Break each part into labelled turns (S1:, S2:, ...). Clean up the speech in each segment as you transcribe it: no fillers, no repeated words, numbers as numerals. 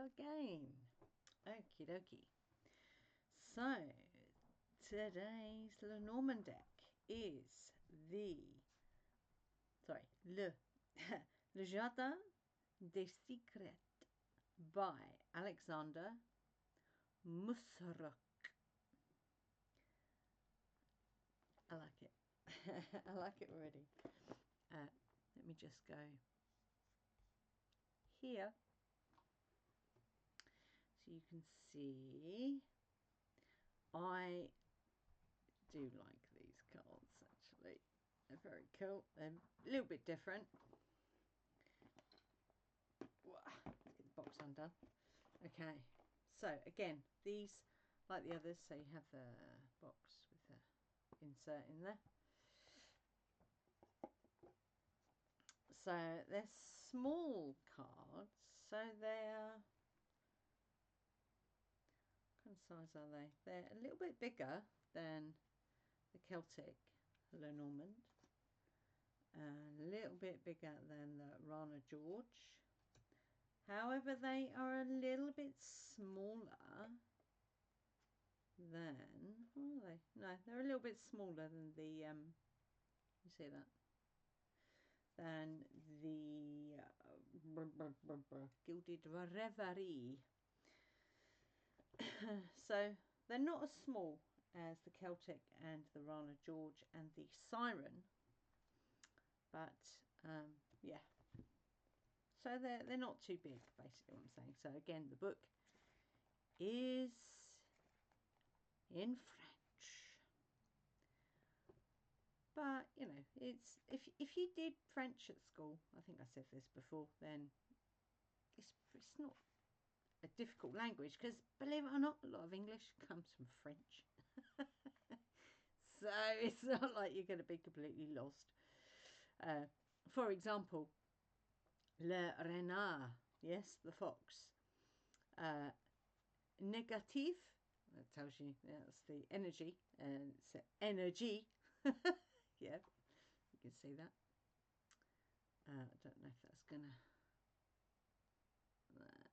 S1: go again. Okie dokie. So, today's Lenormand deck is le Jardin des Secrets by Alexander Musruk. I like it. I like it already. Let me just go here so you can see. I do like these cards actually. They're very cool. They're a little bit different. Let's get the box undone. Okay, so again, these like the others, so you have the box with the insert in there. So they're small cards, so they're, what kind of size are they? They're a little bit bigger than the Celtic Lenormand, and a little bit bigger than the Rana George. However, they are a little bit smaller than, what are they? No, they're a little bit smaller than the, you see that? Than the Gilded Reverie. So they're not as small as the Celtic and the Rana George and the Siren, but yeah, so they're not too big, basically what I'm saying. So again, the book is in French, but you know, it's if you did French at school, I think I said this before, then it's not a difficult language, because believe it or not, a lot of English comes from French. So it's not like you're going to be completely lost. For example, le renard, yes, the fox. Négatif, that tells you that's the energy, and it's energy. Yeah, you can see that. I don't know if that's gonna.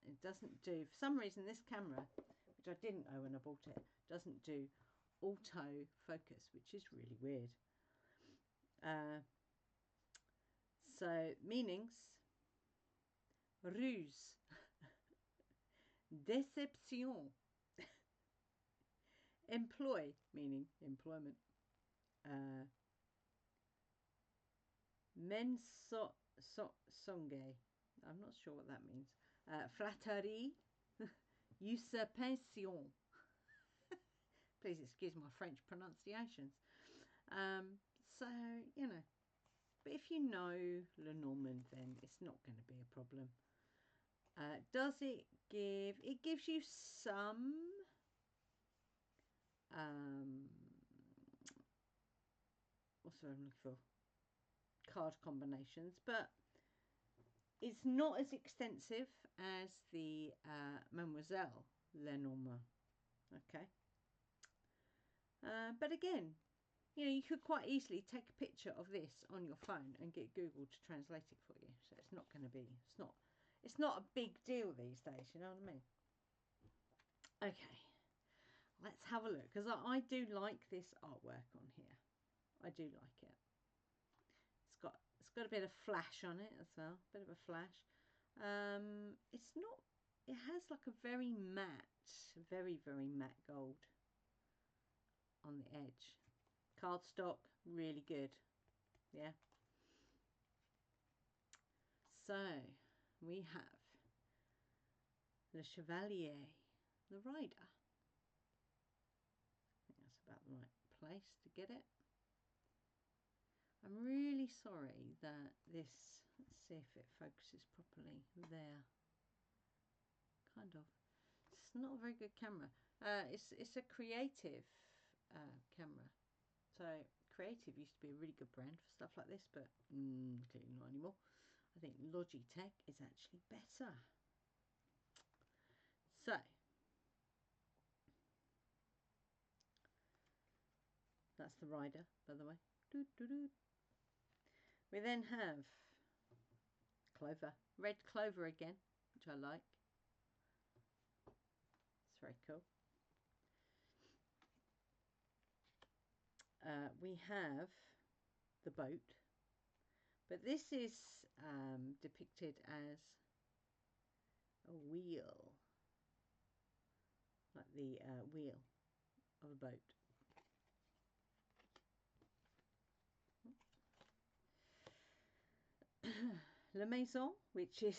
S1: It doesn't do, for some reason, this camera, which I didn't know when I bought it, doesn't do auto focus, which is really weird. So meanings: ruse, déception, employ, meaning employment, mensonge, I'm not sure what that means, flatterie, usurpation. Please excuse my French pronunciations. So, you know, but if you know Lenormand, then it's not going to be a problem. Does it give, it gives you some what's what I'm looking for, card combinations, but it's not as extensive as the Mademoiselle Lenormand. Okay. But again, you know, you could quite easily take a picture of this on your phone and get Google to translate it for you. So it's not going to be, it's not a big deal these days, you know what I mean? Okay, let's have a look, because I do like this artwork on here. I do like it. It's got a bit of flash on it as well, a bit of a flash. It's not, it has like a very matte, very matte gold on the edge. Cardstock, really good. Yeah. So we have Le Chevalier, the rider. I think that's about the right place to get it. I'm really sorry that this, let's see if it focuses properly there. Kind of. It's not a very good camera. It's a Creative camera. So Creative used to be a really good brand for stuff like this, but clearly not anymore. I think Logitech is actually better. So that's the rider, by the way. We then have clover, red clover again, which I like. very cool. We have the boat, but this is depicted as a wheel, like the wheel of a boat. La Maison, which is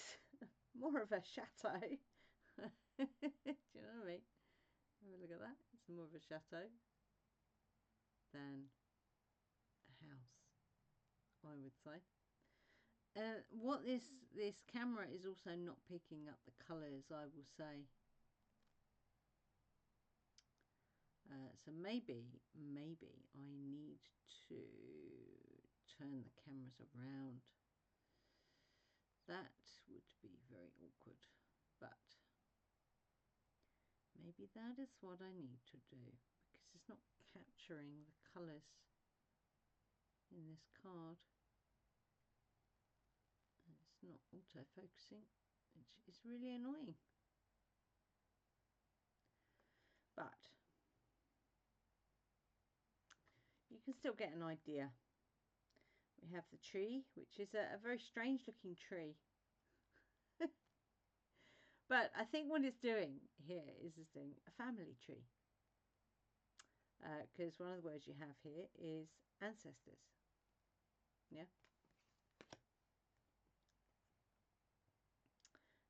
S1: more of a chateau. Do you know what I mean? Have a look at that. It's more of a chateau than a house, I would say. What this camera is also not picking up the colours, I will say. So maybe I need to turn the cameras around. That would be very awkward, but maybe that is what I need to do, because it's not capturing the colours in this card. It's not auto-focusing, which is really annoying. But you can still get an idea. We have the tree, which is a very strange looking tree. But I think what it's doing here is it's doing a family tree. Because one of the words you have here is ancestors. Yeah.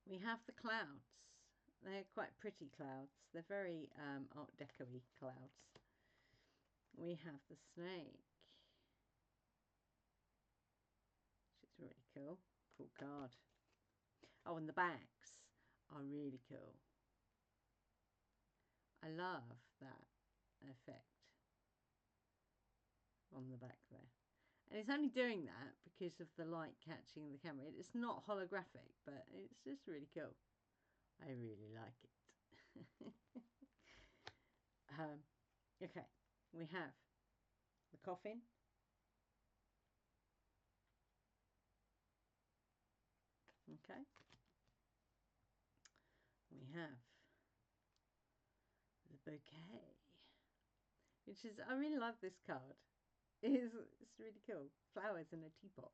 S1: We have the clouds. They're quite pretty clouds. They're very Art Deco-y clouds. We have the snake, which is really cool. Cool card. Oh, and the backs are really cool. I love that effect on the back there. And it's only doing that because of the light catching the camera. It's not holographic, but it's just really cool. I really like it. Okay, we have the coffin. Okay. We have the bouquet, which is, I really love this card. It's really cool. Flowers in a teapot.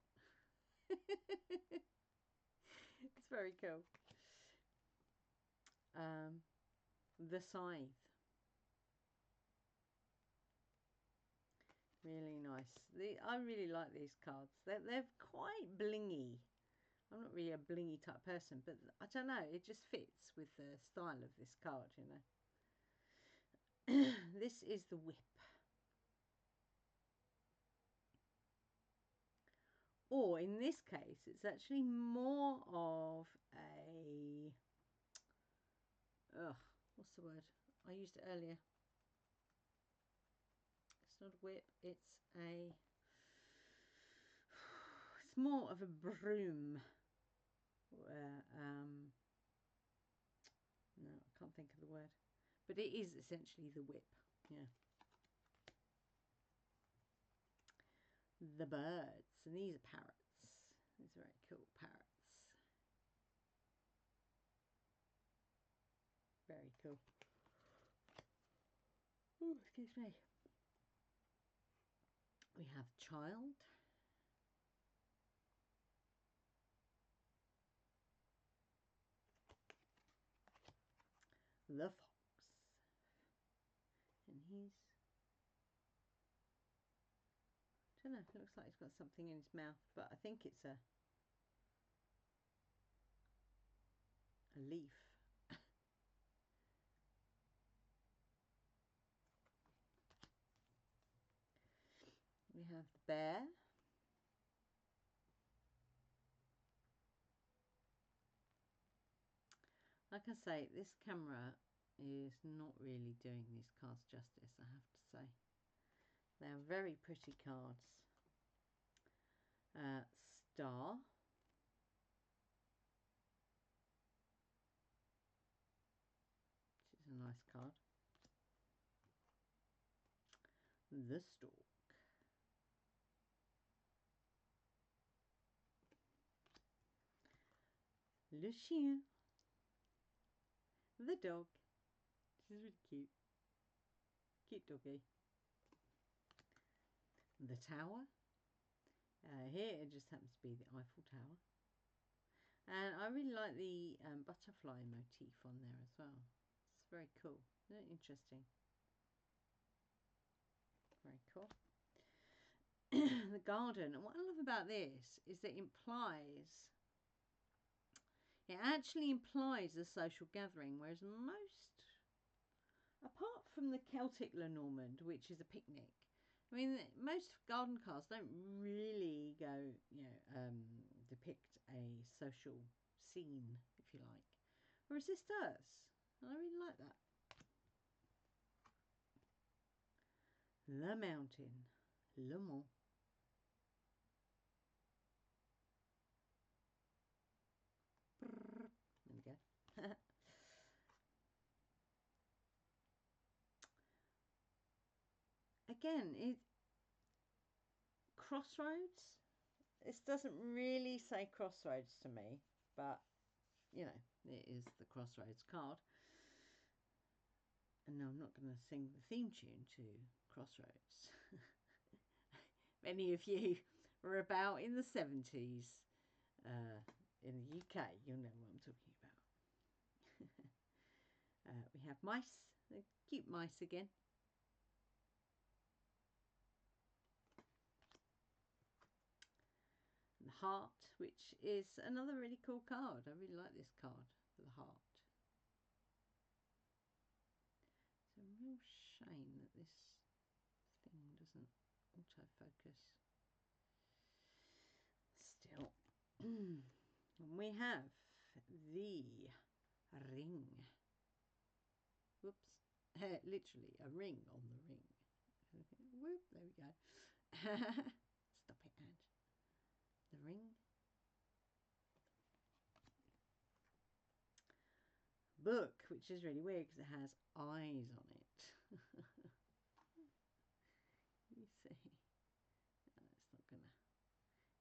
S1: It's very cool. The scythe. Really nice. I really like these cards. They're quite blingy. I'm not really a blingy type person, but I don't know. It just fits with the style of this card, you know. This is the whip. Or in this case, it's actually more of a... what's the word? I used it earlier. It's not a whip, it's a... It's more of a broom. No, I can't think of the word. But it is essentially the whip, yeah. The birds, and these are parrots. These are very cool parrots. Very cool. Oh, excuse me. We have child. The fox. And he's... I don't know, it looks like he's got something in his mouth, but I think it's a leaf. We have the bear. Like I say, this camera is not really doing these cards justice, I have to say. They are very pretty cards. Star. Which is a nice card. The stork. Le chien. The dog. She's really cute. Cute doggy. The tower. Here it just happens to be the Eiffel Tower. And I really like the butterfly motif on there as well. It's very cool. Isn't it interesting? Very cool. The garden. And what I love about this is that it actually implies a social gathering, whereas most, apart from the Celtic Lenormand, which is a picnic, I mean, most garden cards don't really go, depict a social scene, if you like. Whereas this does. And I really like that. The mountain. Le Mans. There we go. Again, Crossroads. This doesn't really say Crossroads to me, but it is the Crossroads card. And no, I'm not going to sing the theme tune to Crossroads. If any of you were about in the 70s in the UK, you'll know what I'm talking about. We have mice, the cute mice again. The heart, which is another really cool card. I really like this card for the heart. It's a real shame that this thing doesn't autofocus. Still. And we have the ring. Whoops. Literally a ring on the ring. Whoop, there we go. Stop it, Ange. The ring. Book, which is really weird because it has eyes on it. You see. No, it's not gonna.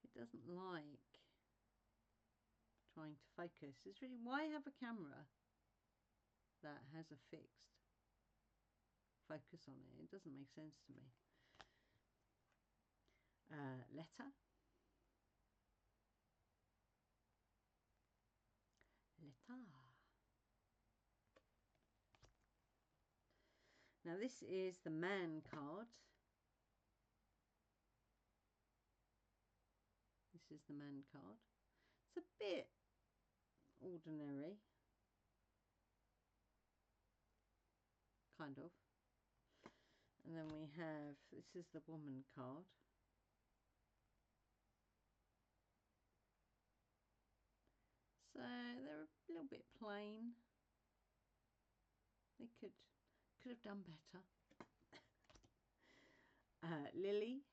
S1: It doesn't like trying to focus. It's really, why have a camera that has a fixed focus on it? It doesn't make sense to me. Letter. Now this is the man card. This is the man card. It's a bit ordinary. Kind of. And then we have, this is the woman card. So they're a little bit plain. They could have done better. Lily.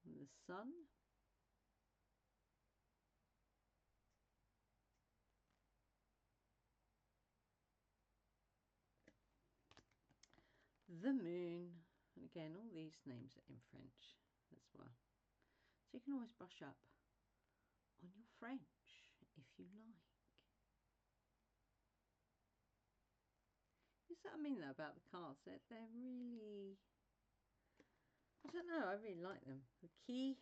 S1: And the sun. The moon. And again, all these names are in French as well. So you can always brush up on your French if you like. You see what I mean though about the cards? They're really, I don't know, I really like them. The key.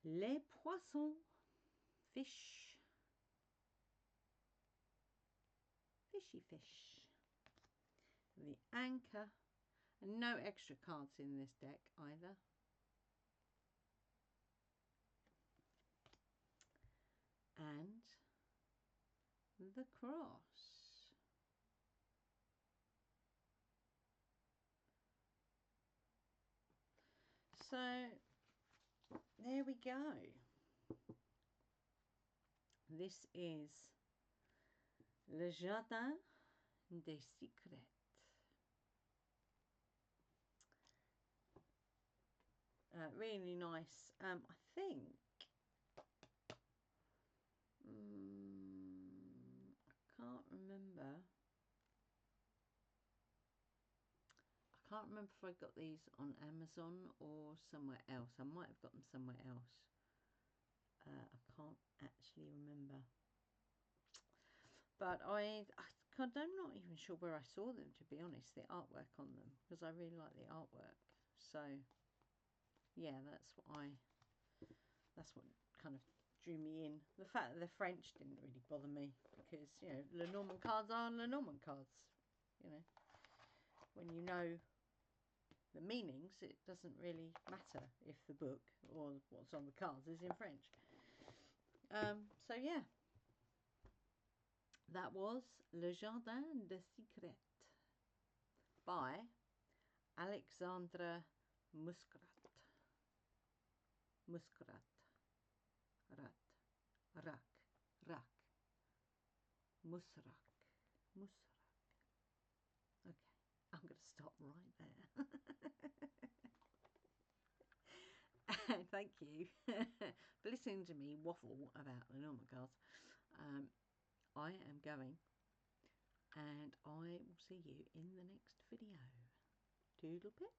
S1: Les poissons. Fish. Fishy fish. The anchor. And no extra cards in this deck either. And the cross. So there we go. This is Le Jardin des Secrets. Really nice. I think can't remember if I got these on Amazon or somewhere else. I might have got them somewhere else. I can't actually remember. But I'm not even sure where I saw them, to be honest, the artwork on them, because I really like the artwork. So, yeah, that's what kind of drew me in. The fact that they're French didn't really bother me, because, you know, Lenormand cards are Lenormand cards. You know, when you know the meanings, it doesn't really matter if the book or what's on the cards is in French. So, yeah. That was Le Jardin des Secrets by Alexandre Muscat. Muscat. Rack. Musrak. Okay, I'm going to stop right there. Thank you for listening to me waffle about the Lenormand cards. I am going, and I will see you in the next video. Toodle pip.